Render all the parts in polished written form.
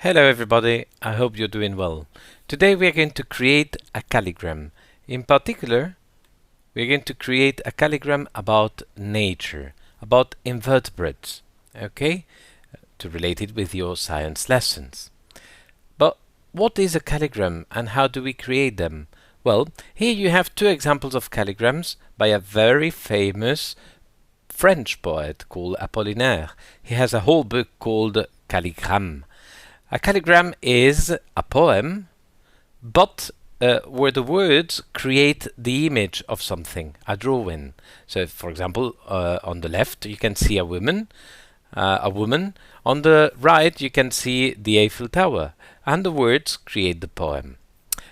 Hello everybody, I hope you're doing well. Today we are going to create a calligram. In particular, we are going to create a calligram about nature, about invertebrates, okay? To relate it with your science lessons. But what is a calligram and how do we create them? Well, here you have two examples of calligrams by a very famous French poet called Apollinaire. He has a whole book called Calligrams. A calligram is a poem, but where the words create the image of something, a drawing. So, for example, on the left you can see a woman. On the right you can see the Eiffel Tower, and the words create the poem.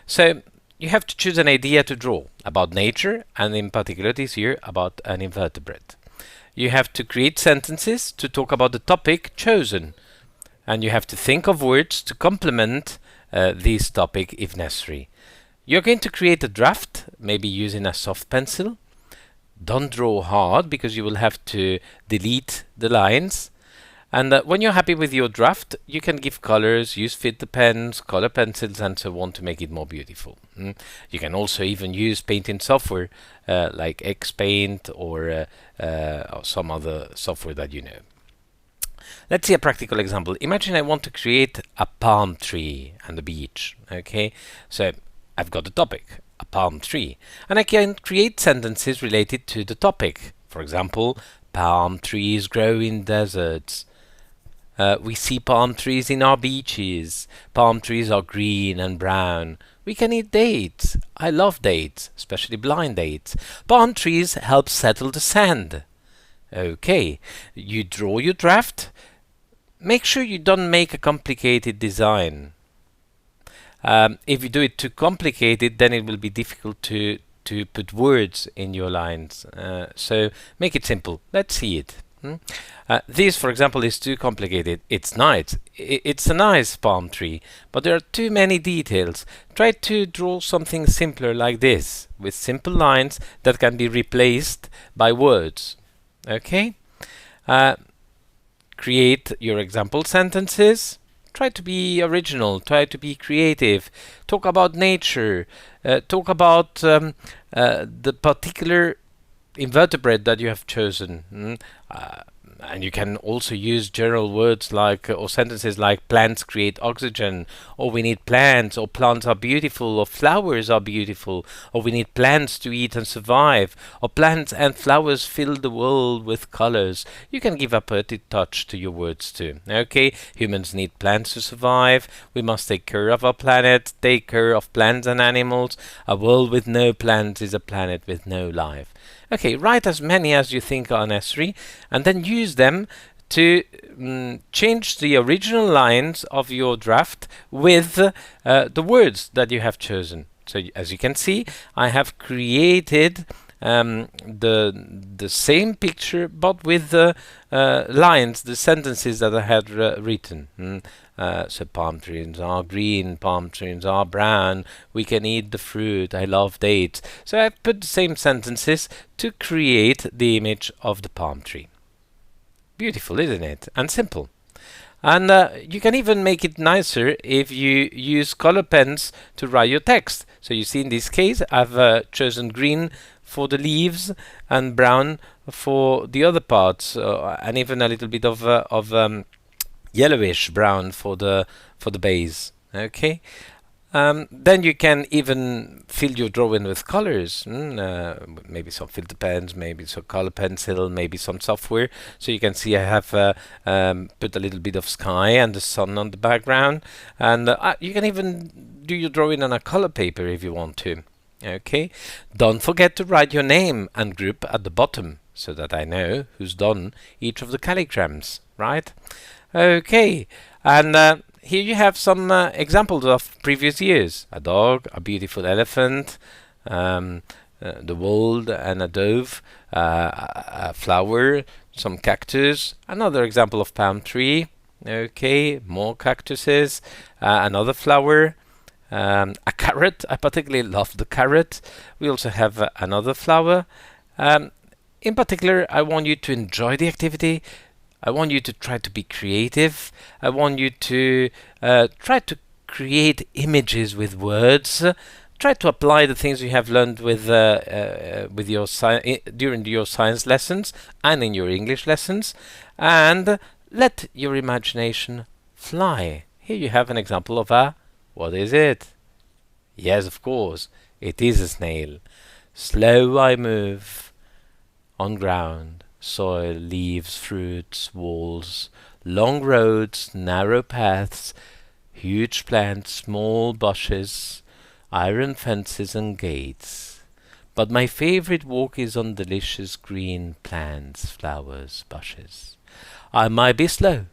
So you have to choose an idea to draw about nature, and in particular this year about an invertebrate. You have to create sentences to talk about the topic chosen. And you have to think of words to complement this topic if necessary. You're going to create a draft, maybe using a soft pencil. Don't draw hard because you will have to delete the lines. And when you're happy with your draft, you can give colors, use filter pens, color pencils, and so on to make it more beautiful. You can also even use painting software like Xpaint or some other software that you know. Let's see a practical example. Imagine I want to create a palm tree and a beach. Okay, so I've got a topic, a palm tree, and I can create sentences related to the topic. For example, palm trees grow in deserts. We see palm trees in our beaches. Palm trees are green and brown. We can eat dates. I love dates, especially blind dates. Palm trees help settle the sand. Okay, you draw your draft. Make sure you don't make a complicated design. If you do it too complicated, then it will be difficult to put words in your lines. So make it simple. Let's see it. This, for example, is too complicated. It's nice. It's a nice palm tree, but there are too many details. Try to draw something simpler like this, with simple lines that can be replaced by words. Okay? Create your example sentences. Try to be original. Try to be creative. Talk about nature. Talk about the particular invertebrate that you have chosen. And you can also use general words like or sentences like plants create oxygen, or we need plants, or plants are beautiful, or flowers are beautiful, or we need plants to eat and survive, or plants and flowers fill the world with colors. You can give a poetic touch to your words too. Okay, humans need plants to survive. We must take care of our planet, take care of plants and animals. A world with no plants is a planet with no life. Okay, write as many as you think are necessary, and then use them to change the original lines of your draft with the words that you have chosen. So as you can see, I have created the same picture, but with the lines, the sentences that I had written. So palm trees are green, palm trees are brown, we can eat the fruit, I love dates. So I put the same sentences to create the image of the palm tree. Beautiful, isn't it? And simple. And you can even make it nicer if you use color pens to write your text. So you see in this case I've chosen green for the leaves and brown for the other parts, and even a little bit of yellowish brown for the base. Okay, then you can even fill your drawing with colors. Maybe some filter pens, maybe some color pencil, maybe some software. So you can see I have put a little bit of sky and the sun on the background, and you can even do your drawing on a color paper if you want to. Okay, don't forget to write your name and group at the bottom so that I know who's done each of the calligrams, right? Okay, and here you have some examples of previous years. A dog, a beautiful elephant, the world and a dove, a flower, some cactus, another example of palm tree. Okay, more cactuses, another flower, a carrot. I particularly love the carrot. We also have another flower. In particular, I want you to enjoy the activity. I want you to try to be creative. I want you to try to create images with words. Try to apply the things you have learned with your during your science lessons and in your English lessons, and let your imagination fly. Here you have an example of a, what is it? Yes, of course, it is a snail. Slow I move on ground, soil, leaves, fruits, walls, long roads, narrow paths, huge plants, small bushes, iron fences and gates. But my favorite walk is on delicious green plants, flowers, bushes. I might be slow,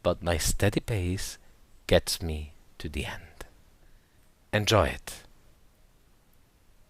but my steady pace gets me to the end. Enjoy it.